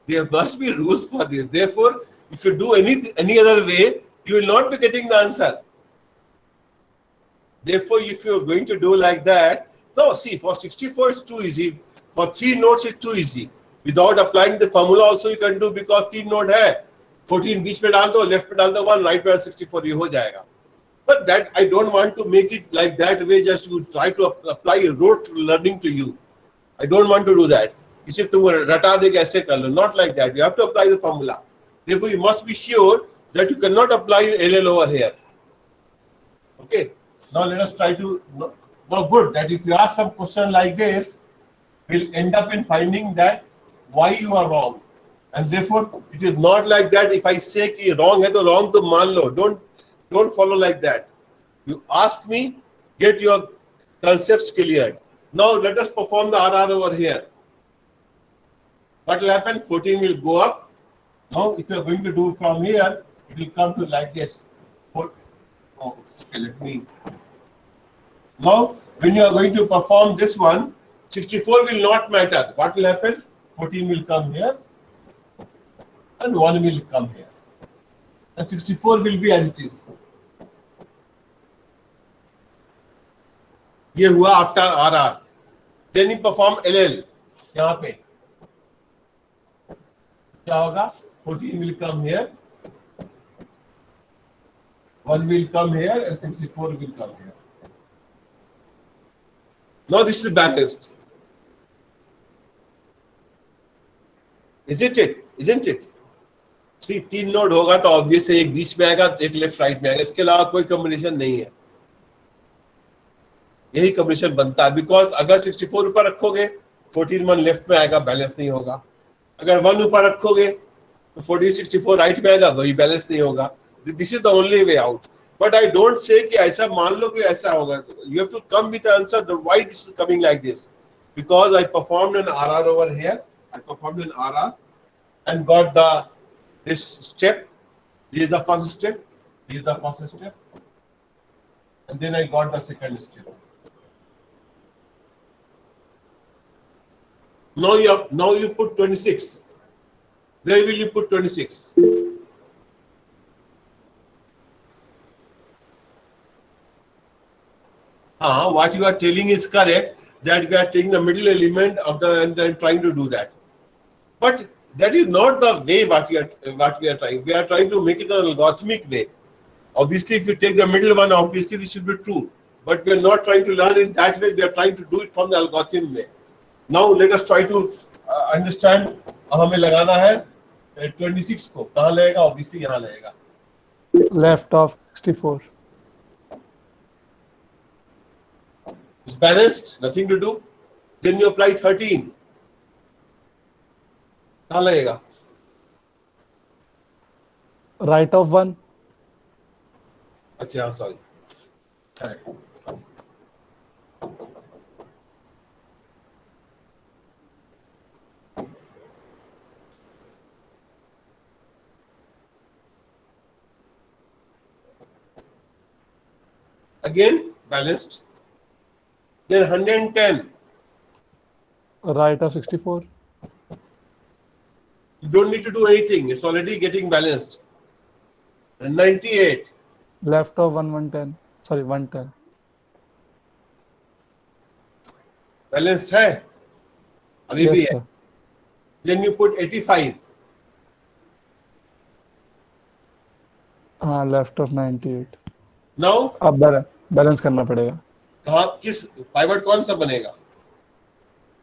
There must be rules for this. Therefore, if you do any other way, you will not be getting the answer. Therefore, if you are going to do like that, no, see, for 64 it's too easy. For 3 nodes it's too easy. Without applying the formula also you can do, because 3 node hai. 14 बीच में डाल दो, left में डाल दो 1, right में 64 ये हो जाएगा. But that I don't want to make it like that way. Just you try to apply a rote learning to you. I don't want to do that. इसे तुम रटा दे कैसे कर लो? Not like that. You have to apply the formula. Therefore, you must be sure that you cannot apply LL over here. Okay. Now let us try to. Now good. That if you ask some question like this, we'll end up in finding that why you are wrong, and therefore it is not like that. If I say कि wrong है तो wrong तो मान लो. Don't follow like that. You ask me, get your concepts cleared. Now let us perform the RR over here. What will happen? 14 will go up. Now if you are going to do from here, it will come to like this. Okay, let me. Now when you are going to perform this one, 64 will not matter. What will happen? 14 will come here and 1 will come here. And 64 will be as it is. ये हुआ after RR. Then you perform LL. यहाँ पे क्या होगा? 14 will come here, 1 will come here, and 64 will come here. Now this is balanced. Isn't it? Isn't it? See, 3 node होगा तो obvious है, एक बीच में आएगा, एक लेफ्ट राइट में आएगा. इसके अलावा कोई कॉम्बिनेशन नहीं है. यही कॉम्बिनेशन बनता है. बिकॉज अगर 64 ऊपर रखोगे 14 1 लेफ्ट में आएगा, बैलेंस नहीं होगा. अगर 1 ऊपर रखोगे तो 14 64 राइट में आएगा, वही बैलेंस नहीं होगा. This is the only way out. But I don't say कि ऐसा मान लो कि ऐसा होगा. You have to come with answer why this is coming like this. Because I performed an RR over here. I performed an RR and got this step. This is the first step. This is the first step, and then I got the second step. Now you put 26. Where will you put 26? What you are telling is correct. That we are taking the middle element of the and trying to do that, but that is not the way what we are trying. We are trying to make it an algorithmic way. Obviously, if you take the middle one, obviously this should be true. But we are not trying to learn in that way. We are trying to do it from the algorithm way. Now let us try to understand. हमें लगाना है 26 को. कहाँ लगेगा? Obviously यहाँ लगेगा. Left of 64. It's balanced. Nothing to do. Then you apply 13. कहाँ लगेगा? Right of 1. अच्छा, sorry. Correct. Again balanced. Then 110. Right of 64. You don't need to do anything. It's already getting balanced. And 98. Left of 110. Sorry, 110. Balanced है. अभी भी Yes, है. sir. Then you put 85. हाँ, left of 98. Now अब balance करना पड़ेगा. कहाँ किस पाइवट कौन सा बनेगा?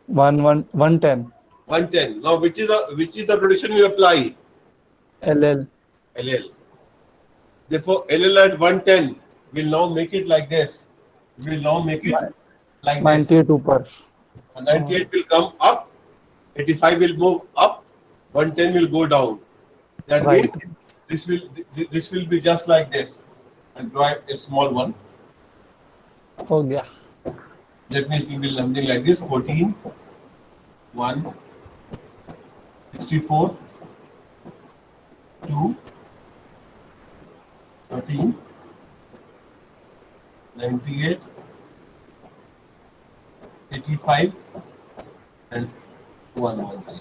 110. 110. Now, which is the rotation you apply? LL. LL. Therefore, LL at 110 will now make it like this. Will now make it like this. 98 ऊपर. 98 will come up. 85 will move up. 110 will go down. That Right. means this will be just like this. And draw a small one. हो गया. That means it will be something like this: 14, 1, 64, 2, 13, 98, 85, and 110.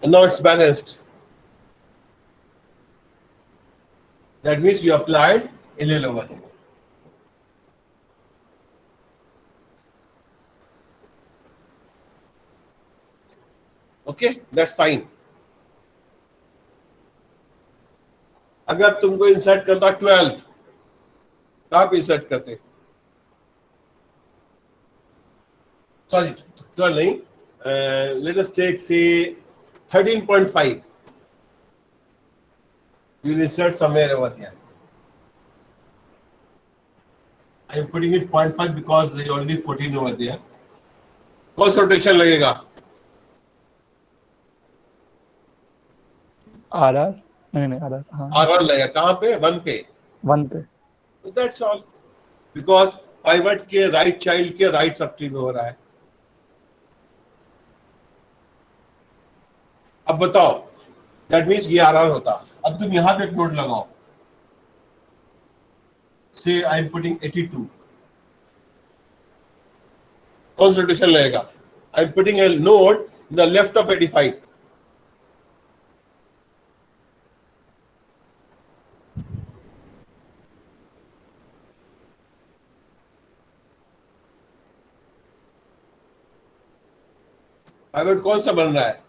And now it's balanced. That means you applied LL over here. Okay, that's fine. अगर तुमको insert करता 12, कहाँ पे insert करते? Sorry, 12 नहीं. Let us take say 13.5. You will insert somewhere over here. I am putting it 0.5 because there is already 14 over there. कौन सा rotation लगेगा? RR. नहीं RR. हाँ. RR लगेगा. कहाँ पे? 1 पे. 1 पे. So that's all. Because pivot के right child के right subtree में हो रहा है. अब बताओ. That means ये RR होता. अब तुम यहाँ पे एक नोट लगाओ. Say I am putting 82. कौन सा रोटेशन लगेगा? I am putting a node in the left of 85. Pivot कौन सा बन रहा है?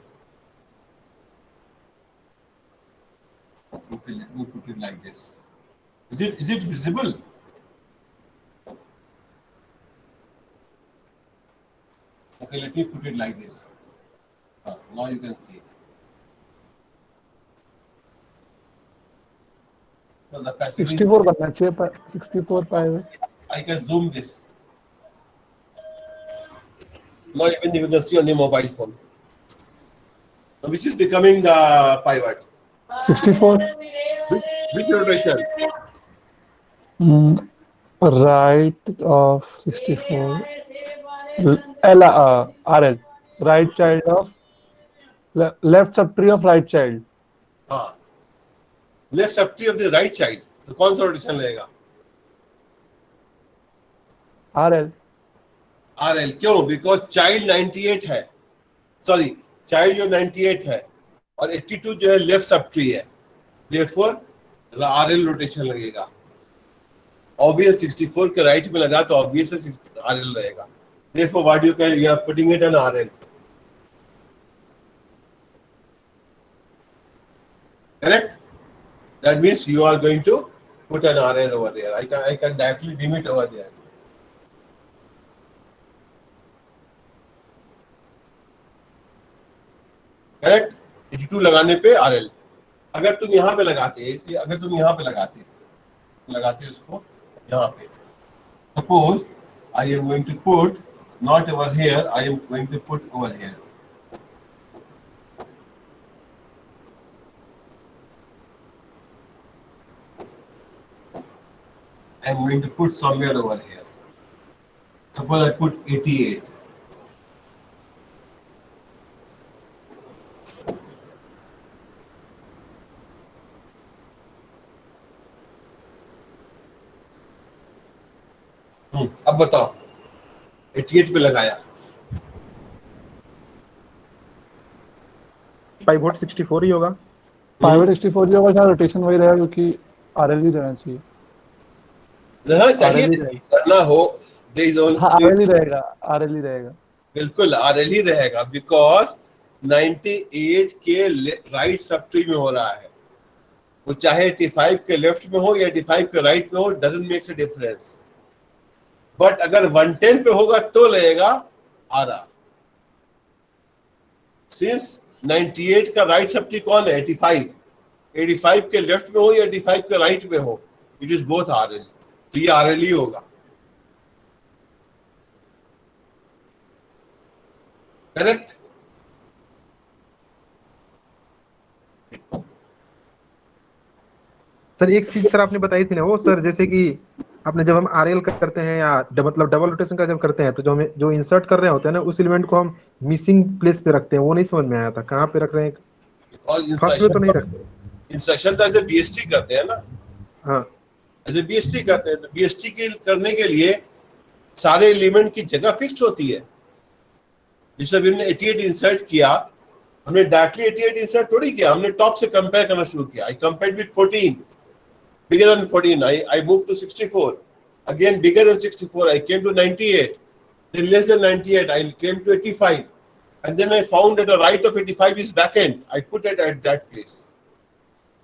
Okay, let me put it like this. Is it visible? Okay, let me put it like this. Now you can see. So the facility 64 बनना चाहिए पर 64 पाएगा. I can zoom this. Now even you can see on the mobile phone. Now, which is becoming the pivot? 64. Which rotation? Right of 64. RL. Right child of left subtree of right child. हाँ. Left subtree of the right child. तो कौन सा rotation लेगा? RL. RL. क्यों? Because child 98 है. Sorry, child जो 98 है और 82 जो है लेफ्ट सबट्री है. Therefore RL रोटेशन लगेगा. Obvious 64 के राइट में लगा तो obvious RL रहेगा. Therefore what you are putting it on RL. Correct? That means you are going to put an RL over there. I can directly dim it over there. Correct. 82 लगाने पे RL. अगर तुम यहाँ पे लगाते उसको यहाँ पे. Suppose I am going to put not over here. I am going to put over here. I am going to put somewhere over here. Suppose I put 88. अब बताओ 88 पे लगाया. पाइवोट 64 ही होगा. पाइवट 64 जो होगा रोटेशन वही रहेगा क्योंकि RL ही रहना चाहिए. रहना चाहिए. करना हो there is only हाँ RL ही रहेगा. बिल्कुल RL ही रहेगा, बिकॉज 98 के राइट सब ट्री में हो रहा है, वो चाहे 85 के लेफ्ट में हो या 85 के राइट में हो, doesn't makes a difference. But अगर 110 पे होगा तो लगेगा RR। सिंस 98 का राइट सब ट्री कौन है? 85। 85 के लेफ्ट में हो या 85 के राइट में हो, इट इज बोथ RL, तो ये RL ही होगा। करेक्ट? सर एक चीज सर आपने बताई थी ना वो सर, जैसे कि आपने जब हम आरएल करते हैं या मतलब डबल रोटेशन का जब करते हैं तो जो हमें जो इंसर्ट कर रहे होते हैं ना उस एलिमेंट को हम मिसिंग प्लेस पे रखते हैं, वो नहीं समझ में आया था कहाँ पे रख रहे हैं। बिकॉज फर्स्ट में तो नहीं रखते। इंसर्शन तो ऐसे BST करते हैं ना, हाँ ऐसे BST करते हैं, तो BST के करने के लिए सारे एलिमेंट की जगह फिक्स्ड होती है। जैसे अभी हमने 88 इंसर्ट किया, हमने डायरेक्टली 88 इंसर्ट थोड़ी किया, हमने टॉप से कंपेयर करना शुरू किया। आई compared with 14, bigger than 14, I moved to 64, again bigger than 64, I came to 98, then less than 98, I came to 85, and then I found that the right of 85 is vacant, I put it at that place।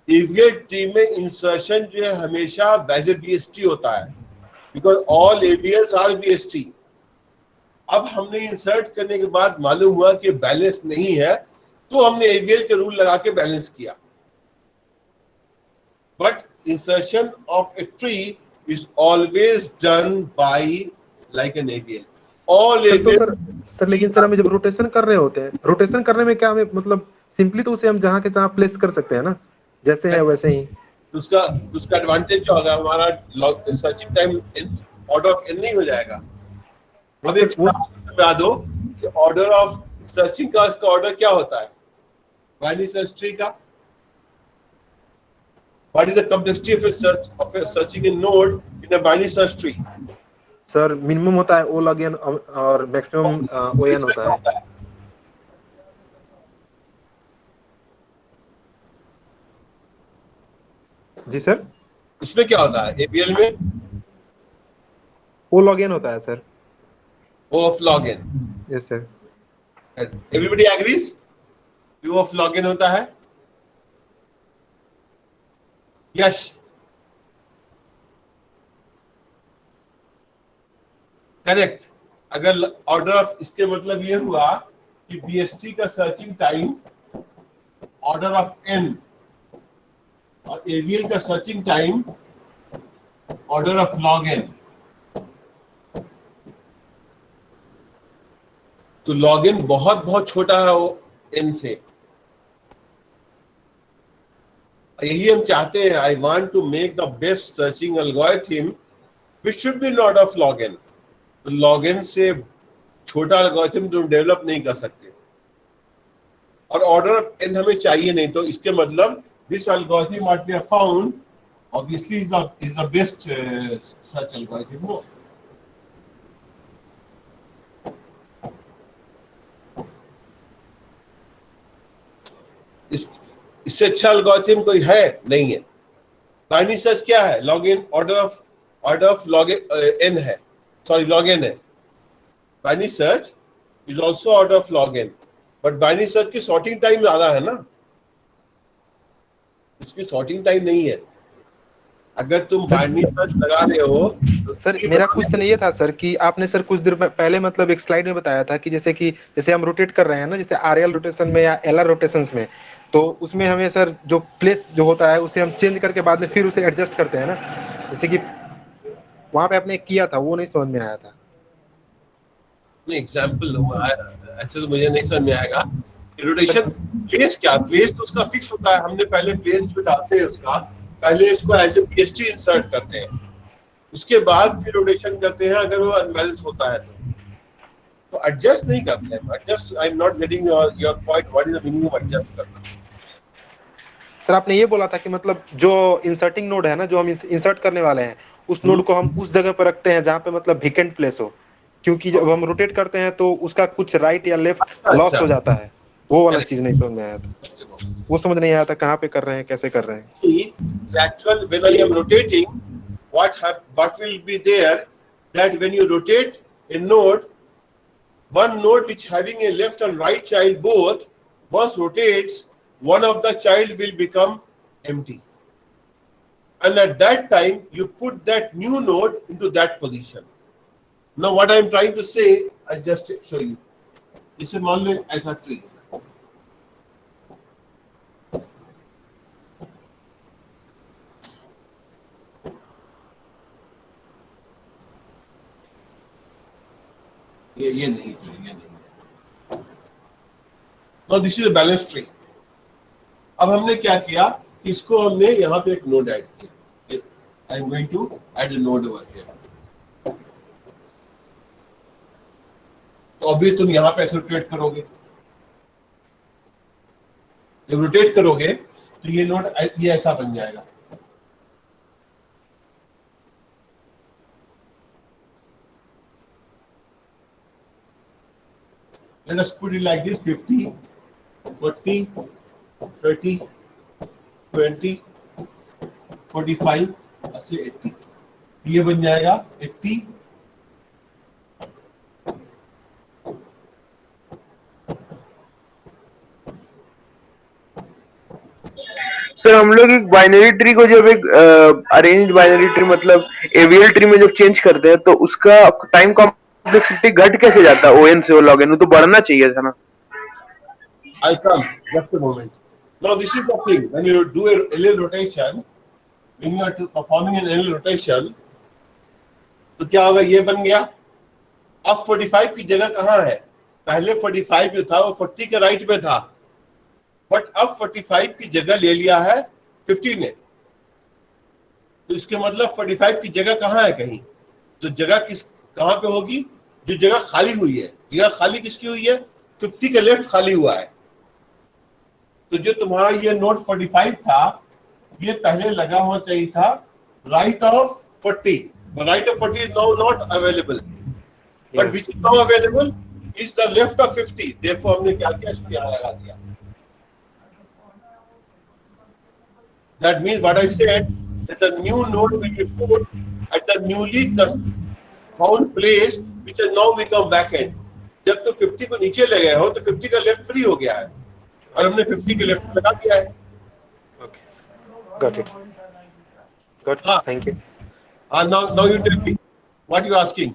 AVL tree में insertion जो है हमेशा as a BST होता है, because all AVLs are BST। अब हमने insert करने के बाद मालूम हुआ कि बैलेंस नहीं है, तो हमने AVL के रूल लगा के बैलेंस किया। But insertion of a tree is always done by like an AVL। All sir तो AVL सर लेकिन सर हमें जब रोटेशन कर रहे होते हैं, रोटेशन करने में क्या हमें मतलब सिंपली तो उसे हम जहाँ के जहाँ प्लेस कर सकते हैं ना, जैसे है वैसे ही। उसका उसका एडवांटेज क्या होगा? हमारा searching time order of n नहीं हो जाएगा। अब एक बता दो कि ऑर्डर ऑफ सर्चिंग का इसका ऑर्डर क्या होता है बाइनरी सर्च ट्री का? What is the complexity of a searching a node in a binary search tree? Sir minimum होता है O log n और मैक्सिमम ON होता है। जी सर। इसमें क्या होता है APL में? O log n होता है sir. O of log n। Yes sir. Everybody agrees? O of log n होता है? यश? करेक्ट। अगर ऑर्डर ऑफ, इसके मतलब ये हुआ कि BST का searching time order of n और AVL का searching time order of log n। तो log n बहुत बहुत छोटा है वो n से। यही हम चाहते हैं। I want to make the best searching algorithm which should be not of log n। तो log n से छोटा एल्गोरिथम तुम डेवलप नहीं कर सकते, और ऑर्डर ऑफ n हमें चाहिए नहीं। तो इसके मतलब this algorithm what we have found obviously is the best search algorithm. No, इससे अच्छा एल्गोरिथम कोई है नहीं है। बाइनरी सर्च क्या है? log n order of log n है, सॉरी log n है। Binary search is also order of log n, but binary search की सॉर्टिंग टाइम ज्यादा है ना, इसकी सॉर्टिंग टाइम नहीं है। अगर तुम बाइनरी सर्च लगा रहे हो तो सर मेरा क्वेश्चन ये था सर कि आपने सर कुछ देर पहले मतलब एक स्लाइड में बताया था कि जैसे हम रोटेट कर रहे हैं ना, जैसे RL रोटेशन में या LR रोटेशंस में, तो उसमें हमें सर जो प्लेस जो होता है उसे हम चेंज करके बाद में फिर उसे एडजस्ट करते हैं ना, जैसे कि वहां पे आपने किया था, वो नहीं समझ में आया था। एग्जाम्पल ऐसे तो मुझे नहीं समझ में आएगा। रोटेशन प्लेस क्या? प्लेस तो उसका फिक्स होता है। हमने पहले प्लेस जो डालते हैं उसका पहले इसको एज ए BST इंसर्ट करते हैं, उसके बाद फिर रोटेशन करते हैं अगर वो अनबैलेंस होता है तो एडजस्ट नहीं करते हैं। Adjust, I am not getting your point. What is the meaning of adjust करना? सर आपने ये बोला था कि मतलब जो इंसर्टिंग नोड है ना, जो हम इंसर्ट करने वाले हैं, उस नोड को हम उस जगह पर रखते हैं जहाँ पे मतलब वेकेंट प्लेस हो, क्योंकि जब हम रोटेट करते हैं तो उसका कुछ राइट या लेफ्ट लॉस हो जाता है। वो वाला चीज नहीं समझ में आया था, वो समझ नहीं आया था कहाँ पे कर रहे हैं, कैसे कर रहे हैं। Actual, when I am rotating, what will be there that when you rotate a node, one node which having a left and right child both, once rotates, one of the child will become empty. And at that time, you put that new node into that position. Now, what I am trying to say, I just show you. This is only as a tree. ये नहीं ये नहीं. Now this is a balanced tree. अब हमने क्या किया, इसको हमने यहाँ पे एक नोड ऐड किया. I am going to add a node over here. तो अभी तुम यहाँ पे ऐसे रोटेट करोगे. जब रोटेट करोगे तो ये नोड ये ऐसा बन जाएगा. Let us put it like this: 50, 40, 30, 20, 45, up to 80. ये बन जाएगा 80. सर हम लोग एक बाइनरी ट्री को जब एक अरेंज बाइनरी ट्री मतलब एवीएल ट्री में जब चेंज करते हैं तो उसका टाइम कॉम्प्लेक्सिटी घट कैसे जाता है ओएन से log n, तो बढ़ना चाहिए था ना. I'll come. Just a moment. Now this is the thing. When you do a LL rotation, when you are performing an LL rotation, तो क्या होगा, ये बन गया. अब 45 की जगह कहाँ है? पहले 45 जो था वो 40 के राइट में था, बट अब 45 की जगह ले लिया है 50 ने. तो इसके मतलब 45 की जगह कहाँ है कहीं, तो जगह कहाँ पे होगी, जो जगह खाली हुई है. जगह खाली किसकी हुई है? 50 के लेफ्ट खाली हुआ है. तो जो तुम्हारा ये नोट 45 था, ये पहले लगा होना चाहिए था right of 40. Right of 40 is now not available, but which is now available is the left of 50. Therefore हमने क्या किया, इसको यहाँ लगा दिया. That means what I said, that the new node will be put at the newly found place, which has now become vacant. जब तो 50 को नीचे ले गए हो तो 50 का लेफ्ट फ्री हो गया है और हमने 50 के लेफ्ट लगा दिया है. Okay. Got it. Got it. हाँ. Thank you. Now you tell me what you are asking.